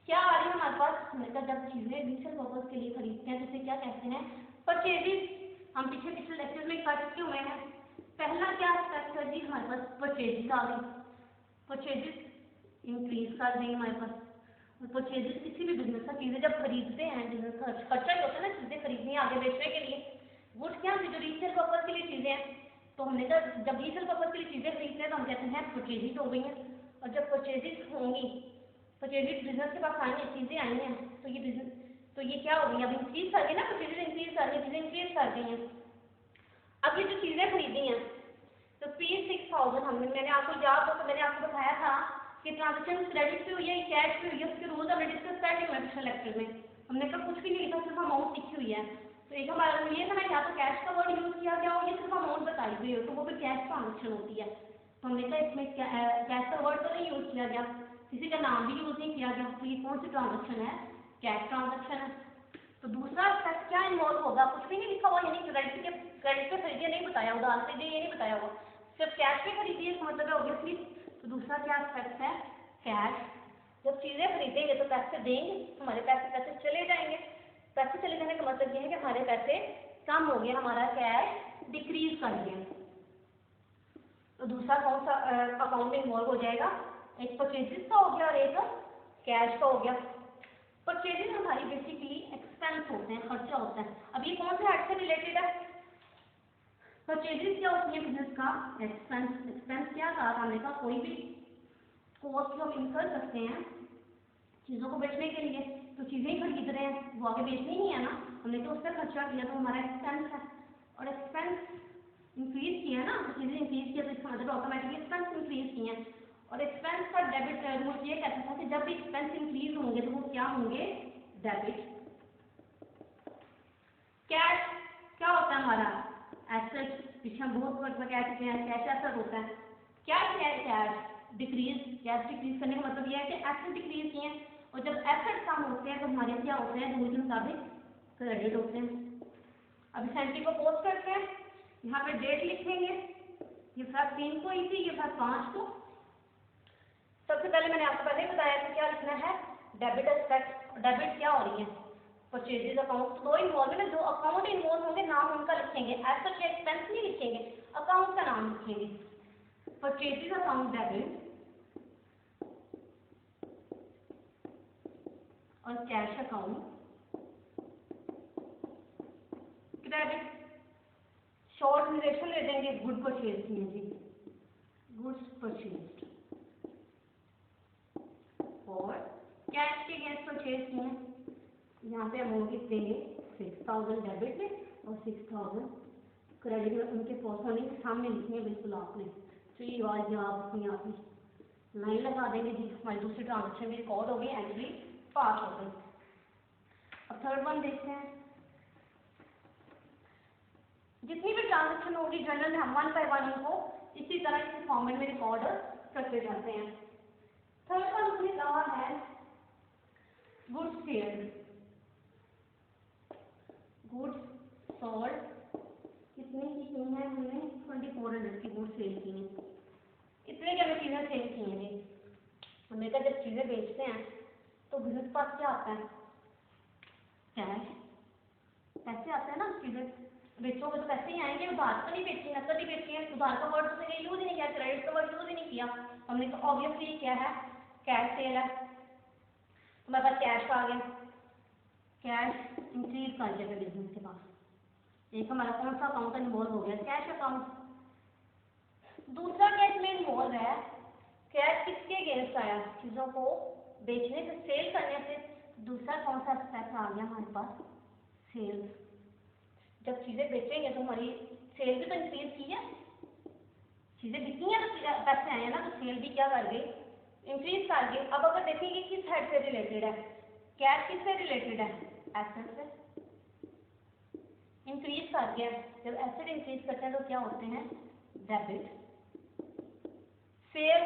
क्या आ रही है हमारे पास, हमने कहा जब चीजें रीसेल पर्पज के लिए खरीदते हैं तो इसे क्या कहते हैं, परचेजेस। हम पिछले लेक्चर में कर चुके हुए हैं। पहला क्या एस्पेक्ट है जी, हमारे पास परचेजेस आ गई, परचेजेस इंक्रीज कर देंगे हमारे पास। परचेजेस किसी भी बिजनेस का चीजें जब खरीदते हैं, बिजनेस का खर्चा ही होता है ना चीजें खरीदनी है आगे बेचने के लिए। गुड्स क्या होती है, जो रीसेल पर्पज के लिए चीजें हैं, तो हमने कहा जब रीसेल पर्पज के लिए चीजें खरीदते हैं तो हम कहते हैं परचेजेस हो गई हैं। और जब परचेजेस होंगी, परचेजेस बिजनेस के पास आई हैं, चीजें आई हैं, तो ये बिजनेस, तो ये क्या हो गई, अब इंक्रीज कर गई ना, परचेजेस इंक्रीज कर गई, चीजें इंक्रीज कर गई हैं। अब ये जो चीजें खरीदी हैं तो ₹6,000 हमने, मैंने आपको याद हो तो मैंने आपको बताया था कि ट्रांजेक्शन क्रेडिट पे हुई है, कैश पे हुई है, उसके रूल हमने डिस्कस कर लिए पिछले लेक्चर में। हमने कहा कुछ भी नहीं लिखा, सिर्फ अमाउंट लिखी हुई है। तो एक हमारा रूल ये था ना, या तो कैश का वर्ड यूज किया गया हो या सिर्फ अमाउंट बताई हुई हो, तो वो भी कैश ट्रांजेक्शन होती है। तो हमने कहा इसमें कैश का वर्ड तो नहीं यूज किया गया, किसी का नाम भी यूज नहीं किया गया, तो ये कौन सी ट्रांजेक्शन है, कैश ट्रांजेक्शन है। तो दूसरा एस्पेक्ट क्या इन्वॉल्व होगा, कुछ भी नहीं लिखा हुआ, यानी क्रेडिट पे खरीदिए नहीं बताया, उधार पे ये नहीं बताया हुआ, सिर्फ कैश पे खरीदिए, इसका मतलब है ऑब्वियसली। तो दूसरा क्या एस्पेक्ट है, कैश। जब चीजें खरीदेंगे तो पैसे देंगे, हमारे पैसे चले जाएंगे। पैसे चले जाने का मतलब ये है कि हमारे पैसे कम हो गए, हमारा कैश डिक्रीज कर गया। तो दूसरा कौन सा अकाउंट में इन्वॉल्व हो जाएगा, एक परचेजेस का हो गया और एक कैश का हो गया। परचेजेस हमारी बेसिकली एक्सपेंस होते हैं, खर्चा होता है। अब ये कौन से हेड से रिलेटेड है, परचेजेस क्या होती है बिजनेस का, एक्सपेंस। एक्सपेंस क्या कहा हमने कहा, कोई भी कॉस्ट जो हम इनकर करते हैं चीज़ों को बेचने के लिए, तो चीज़ें ही खरीद रहे हैं, वो आगे बेचनी नहीं है ना, हमने तो उस पर खर्चा किया, तो हमारा एक्सपेंस है। और एक्सपेंस इंक्रीज किया ना, तो चीज़ें इंक्रीज किया तो इसका मतलब ऑटोमेटिकली एक्सपेंस इंक्रीज किए हैं। और एक्सपेंस का डेबिट रूल ये कहता था कि जब भी एक्सपेंस इंक्रीज होंगे तो वो क्या होंगे, डेबिट। कैश क्या होता है हमारा, एसेट। पीछे हम बहुत वर्ड में कह चुके हैं, कैश एसेट होता है। क्या है कैश डिक्रीज, कैश डिक्रीज करने का मतलब यह है कि एसेट डिक्रीज किए हैं, और जब एसेट कम होते हैं तो हमारे क्या होते हैं, रूल के मुताबिक क्रेडिट होते हैं। अब इस एंट्री को पोस्ट करते हैं, यहाँ पे डेट लिखेंगे, ये फैब 3 को ही थी, ये फैब 5 को। सबसे पहले मैंने आपको पहले ही बताया कि क्या लिखना है, डेबिट एस्पेक्ट। डेबिट क्या हो रही है, परचेजेस अकाउंट। तो दो इन्वॉल्व है ना, जो अकाउंट इन्वॉल्व होंगे नाम उनका लिखेंगे, एसेट या एक्सपेंस नहीं लिखेंगे, अकाउंट का नाम लिखेंगे। परचेजेस अकाउंट डेबिट और cash account credit. Short relation ले देंगे, गुड परचेज में जी, गुड्स परचेज और कैश के अगेंस्ट परचेज किए हैं। यहाँ पे अमाउंट लिख देंगे 6,000 डेबिट में और 6,000 क्रेडिट में, उनके पोर्टफोलियो के सामने लिखनी है बिल्कुल आपने, तो ये बात जवाब अपनी आप ही। लाइन लगा देंगे जी, हमारी दूसरी ट्रांजेक्शन भी रिकॉर्ड हो गई, एंट्री पास हो गई। अब थर्ड वन देखते हैं। जितनी भी ट्रांजेक्शन होगी जर्नल में हम वन बाय वन उनको इसी तरह इस फॉर्मेट में रिकॉर्ड करते जाते हैं। थर्ड वन हमने कहा है गुड्स सेल्ड। गुड्स सोल्ड कितने की है हमने 2400 की गुड्स सेल की हैं। इतने की हमें चीज़ें सेल की हैं जी। हमें जब चीज़ें बेचते हैं तो बिजनेस के पास क्या आता है? कैश, पैसे आते हैं ना। चीज़ें बेचोगे तो पैसे ही आएंगे, उधार तो नहीं बेची, नकद ही बेची है। उधार का वर्ड तो यूज ही नहीं किया, क्रेडिट का वर्ड यूज ही नहीं किया हमने, तो ऑब्वियसली क्या है? कैश सेल है। हमारे पास कैश आ गया, कैश इंक्रीज कर दिया बिजनेस के पास। एक हमारा कौन सा अकाउंट इन्वॉल्व हो गया? Cash account. दूसरा कैश में इन्वॉल्व है, कैश किसके अगेंस्ट आया? चीज़ों को बेचने से, सेल करने से। दूसरा कौन सा पैसा आ गया हमारे पास? सेल्स। जब चीज़ें बेचेंगे तो हमारी सेल भी तो इंक्रीज की है, चीज़ें बिकी हैं तो पैसे आए हैं ना, तो सेल भी क्या कर गई? इंक्रीज कर गई। अब अगर देखेंगे किस हेड से रिलेटेड है, कैश किससे रिलेटेड है? एसेट से। इंक्रीज कर गया। जब एसेट इंक्रीज करते हैं तो क्या होते हैं? डेबिट। सेल,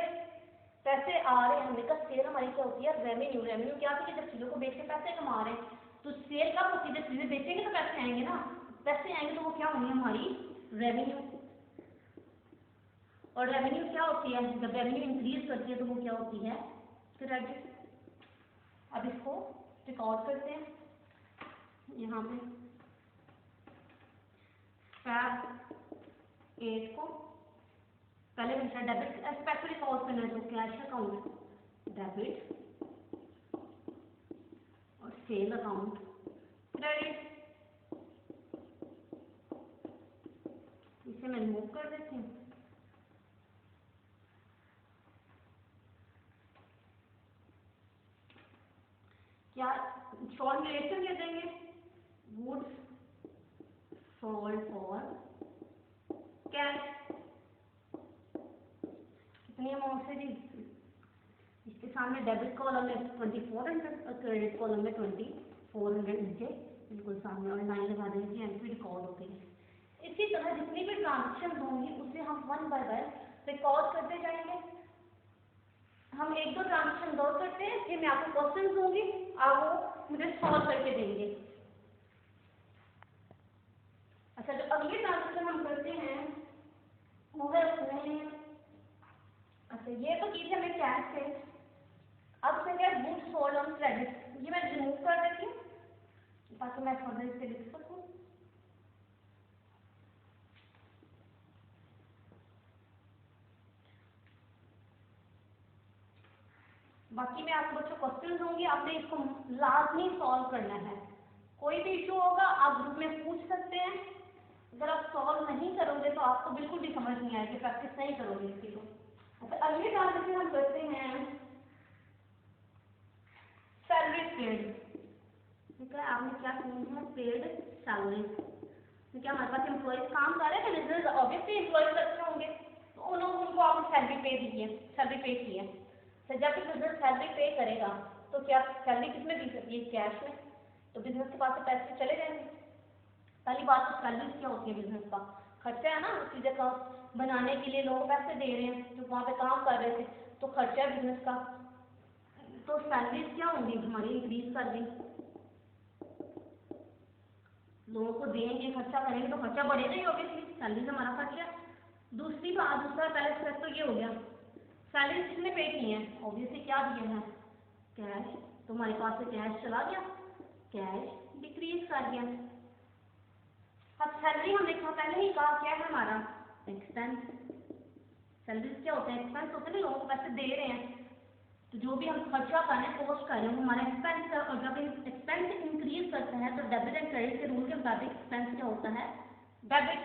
पैसे आ रहे हैं, हमने कहा सेल हमारी क्या होती है? रेवेन्यू। रेवेन्यू क्या होती है? जब चीज़ों को बेच के पैसे कमा रहे हैं, तो सेल कब होती है? जब चीज़ें बेचेंगे तो पैसे आएंगे ना, पैसे आएंगे तो वो क्या होंगी? हमारी रेवेन्यू। और रेवेन्यू क्या होती है? जब रेवेन्यू इंक्रीज करती है तो वो क्या होती है? क्रेडिट। अब इसको रिकॉर्ड करते हैं यहाँ पे। फैब 8 को पहले हमेशा डेबिट एस्पेक्ट रिकॉर्ड करना है, तो कैश अकाउंट डेबिट और सेल अकाउंट क्रेडिट। इसे मैं रिमूव कर देती हूँ। क्या शॉर्ट रिलेशन दे देंगे? Goods sold for cash. कितनी अमाउंट से जी? इसके सामने डेबिट कॉलम में 2400 और क्रेडिट कॉलम में 2400 नीचे बिल्कुल सामने, और लाइन लगा देंगे, एंट्री रिकॉर्ड होती है। इसी तरह जितनी भी ट्रांजेक्शन होंगी उसे हम वन बाय वन रिकॉर्ड करते जाएंगे। हम एक दो ट्रांजेक्शन गौर करते हैं, फिर मैं आपको क्वेश्चन दूंगी, आप वो मुझे सॉल्व करके देंगे। अच्छा, जो अगली ट्रांजेक्शन हम करते हैं वो है उसमें, अच्छा ये तो की थी हमें कैश से। अब से क्या? Goods sold on credit. ये मैं रिमूव कर देती हूँ ताकि मैं फर्दर इसे लिख सकूँ। बाकी मैं आपको बच्चों क्वेश्चन दूंगी, आपने इसको लाजमी सॉल्व करना है। कोई भी इशू होगा आप ग्रुप में पूछ सकते हैं। अगर आप सॉल्व नहीं करोगे तो आपको बिल्कुल भी समझ नहीं आएगी, प्रैक्टिस नहीं करोगे इसकी तो। अच्छा, अगली ट्रांजेक्शन हम करते हैं सैलरी पेड। ठीक है, आपने क्या किया है? Paid salary. ठीक है, हमारे पास एम्प्लॉयज काम कर रहे हैं, बिजनेस ऑब्वियसली एम्प्लॉयज अच्छे होंगे, तो उनको आपने सैलरी पे दी है, सैलरी पे की है। तो जब बिजनेस सैलरी पे करेगा तो क्या सैलरी किस में दी सकती है? कैश में। तो बिजनेस के पास से पैसे चले जाएंगे। पहली बात तो सैलरी क्या होती है? बिजनेस का खर्चा है ना, चीज़ें का बनाने के लिए लोग पैसे दे रहे हैं जो वहाँ पे काम कर रहे थे, तो खर्चा है बिजनेस का। तो सैलरीज क्या होंगी? हमारी इंक्रीज कर दी, लोगों को देंगे, खर्चा करेंगे तो खर्चा बढ़ेगा ही ऑब्वियसली, सैलरी हमारा खर्चा। दूसरी बात, दूसरा पहले स्टेप तो ये हो गया, सैलरी किसने पे की है? ऑब्वियसली क्या दिया है? कैश। तो हमारे पास से कैश चला गया, कैश डिक्रीज कर गया। अब सैलरी हमने कहा पहले ही कहा क्या है हमारा? एक्सपेंस। सैलरीज क्या होते हैं? एक्सपेंस होते हैं, लोगों को पैसे दे रहे हैं, तो जो भी हम खर्चा कर रहे हैं, कॉस्ट कर रहे हैं, हमारा एक्सपेंस है। और जब एक्सपेंस इंक्रीज करता है तो डेबिट एंड क्रेडिट के रूल के मुताबिक एक्सपेंस क्या होता है? डेबिट।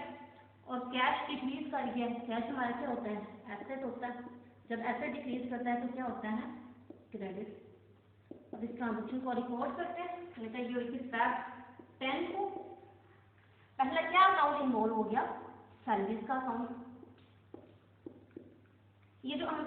और कैश डिक्रीज कर गया, कैश हमारा क्या होता है? एसेट होता है। जब एसेट डिक्रीज करता है तो क्या होता है? क्रेडिट। अब इस ट्रांजेक्शन को रिकॉर्ड करते हैं। मैंने कहा ये इस फैब 10 को पहला क्या अकाउंट इन्वॉल्व हो गया? सैलरीज का अकाउंट। ये जो हम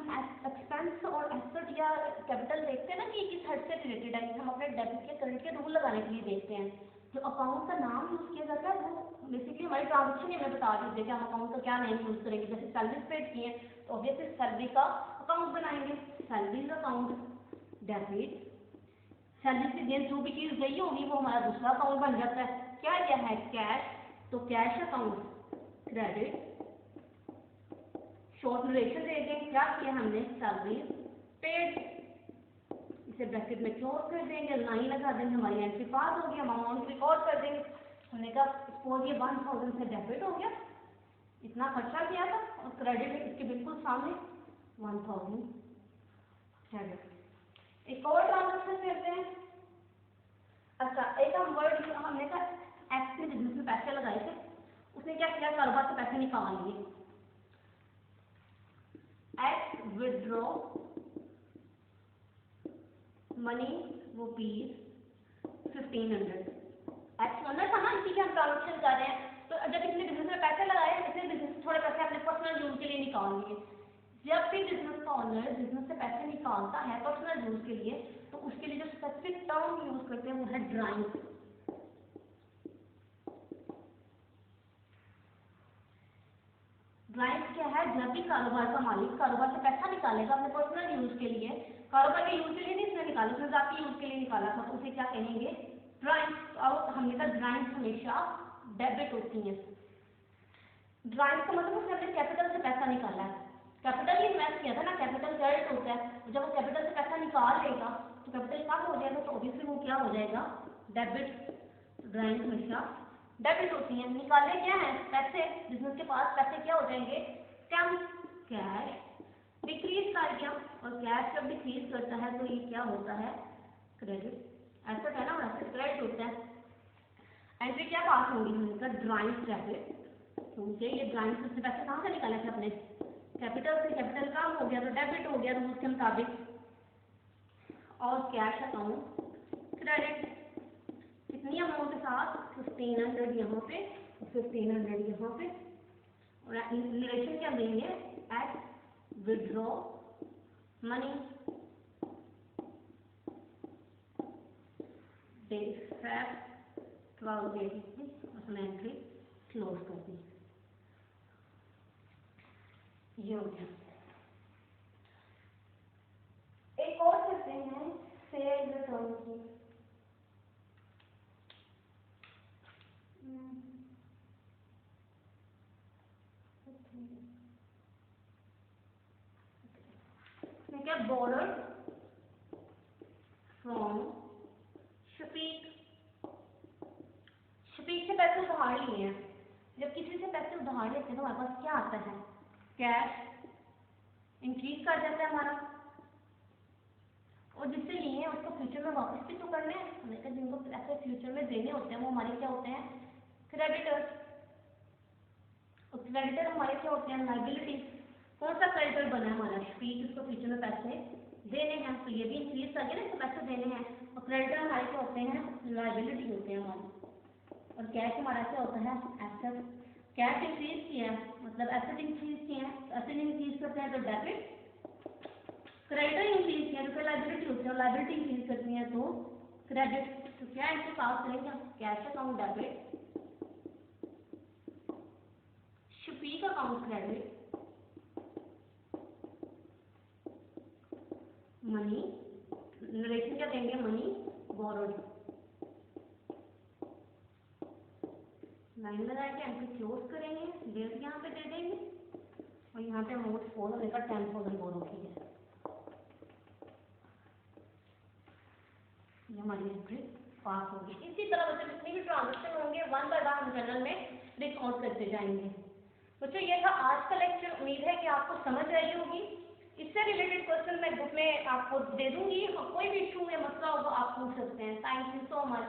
एक्सपेंस और एसेट या कैपिटल देखते हैं ना कि ये किस हद से रिलेटेड है, हम अपने डेबिट के क्रेडिट के रूल लगाने के लिए देखते हैं। जो अकाउंट का नाम यूज किया जाता है वो बेसिकली हमारी ट्रांजेक्शन ही हमें बता दीजिए कि हम अकाउंट का क्या नेम यूज करेंगे। जैसे सैलरी पेड की है तो ऑब्वियसली सैलरी का अकाउंट बनाएंगे, सैलरी अकाउंट डेबिट। सैलरी से अगेंस्ट जो भी चीज गई होगी वो हमारा दूसरा अकाउंट बन जाता है। क्या दिया है कैश, तो cash account credit. Short narration दे दें, क्या किया हमने सैलरी पेड, इसे ब्रैकेट में क्लोज कर देंगे, लाइन लगा देंगे, हमारी एंट्री पास होगी, हम अमाउंट रिकॉर्ड कर देंगे। हमने कहा सपोज ये 1000 से डेबिट हो गया, इतना खर्चा किया था और क्रेडिट इसके बिल्कुल सामने 1000 क्रेडिट। एक और ट्रांजेक्शन करते हैं। अच्छा, एक हम वर्ड हमने कहा एक्स ने बिजनेस में पैसे लगाए थे, उसने क्या किया कारोबार से पैसे निकाल लिए। X withdraw money rupees 1500। X owner था ना, इसी की हम ट्रांजेक्शन कर रहे हैं। तो जब इसने बिजनेस में पैसे लगाए, इसने बिजनेस से थोड़े पैसे अपने पर्सनल यूज के लिए निकाल लिए। जब भी बिजनेस का ओनर बिजनेस से पैसे निकालता है पर्सनल यूज के लिए, तो उसके लिए जो स्पेसिफिक टर्म यूज करते हैं वो है ड्राइंग। ड्राइंग क्या है, जब भी कारोबार का मालिक कारोबार से पैसा निकालेगा अपने पर्सनल यूज के लिए, कारोबार के यूज के लिए नहीं इसने निकाला, उसने जाती यूज के लिए निकाला था, तो उसे क्या कहेंगे ड्राइंग। और हमने कहा ड्राइंग हमेशा डेबिट होती है। ड्राइंग का मतलब उसने अपने कैपिटल से पैसा निकाला है, कैपिटल ही इन्वेस्ट किया था ना, कैपिटल क्रेडिट होता है। जब वो कैपिटल से पैसा निकाल लेगा तो कैपिटल कम हो जाएगा, तो ऑब्वियसली वो क्या हो जाएगा डेबिट। ड्राइंग हमेशा डेबिट होती है। निकाले क्या है पैसे, बिजनेस के पास पैसे क्या हो जाएंगे कम, कैश डिक्रीज कर गया, और कैश जब डिक्रीज करता है तो ये क्या होता है क्रेडिट। एसेट है ना, एसेट क्रेडिट होता है। एंट्री क्या पास होगी, हमने कहा ड्राइंग क्रेडिट, क्योंकि ये ड्राइंग से पैसे कहाँ से निकाले थे अपने कैपिटल से, कैपिटल कम हो गया तो डेबिट हो गया रूल के मुताबिक। और कैश अकाउंट क्रेडिट, कितनी अमाउंट के साथ 1500 यहाँ पे, 1500 यहाँ पे। और रिलेशन क्या देंगे X withdraw money date Feb 1283, उसमें एंट्री क्लोज कर दी। ये हो गया। एक और करते हैं सेल रिटर्न की। क्या borrowed from शफीक, शफीक से पैसे उधार लिए हैं। जब किसी से पैसे उधार लेते हैं तो हमारे पास क्या आता है कैश इंक्रीज कर जाता है हमारा, और जिससे लिए हैं उसको फ्यूचर में वापस भी तो करने हैं। हमें जिनको पैसे फ्यूचर में देने होते हैं वो हमारे क्या होते हैं क्रेडिटर्स, और क्रेडिटर हमारे क्या होते हैं लाइबिलिटीज। कौन सा क्रेडिटर बना है हमारा शफीक, इसको फ्यूचर में पैसे देने हैं, तो ये भी इंक्रीज कर ना, इसको पैसे देने हैं। और क्रेडिटर हमारे क्या होते हैं लाइबिलिटी होते हैं हमारे। और कैश हमारा क्या होता है एसेट। कैश इंक्रीज किया है मतलब एसेट इंक्रीज किए हैं, एसेट इंक्रीज करते हैं तो डेबिट, क्रेडिटर इंक्रीज किया तो लाइबिलिटी होती है, लाइबिलिटी इंक्रीज करती है तो क्रेडिट। तो क्या इनको पास करेंगे cash account debit, Shafiq account credit, money narration क्या देंगे मनी बोरोड, लाइन लगाएंगे एंट्री क्लोज करेंगे, डेट यहाँ पे दे देंगे, और यहाँ पे अमाउंट 4 होने का 10,000 बोरो की है। ये हमारी एंट्री पास होगी। इसी तरह बच्चों जितनी भी ट्रांजेक्शन होंगे वन बाय वन हम जनरल में रिकॉर्ड करते जाएंगे। बच्चों ये था आज का लेक्चर, उम्मीद है कि आपको समझ आई होगी। इससे रिलेटेड क्वेश्चन मैं ग्रुप में आपको दे दूंगी, और कोई भी इशू या मसला होगा आप पूछ सकते हैं। Thank you so much.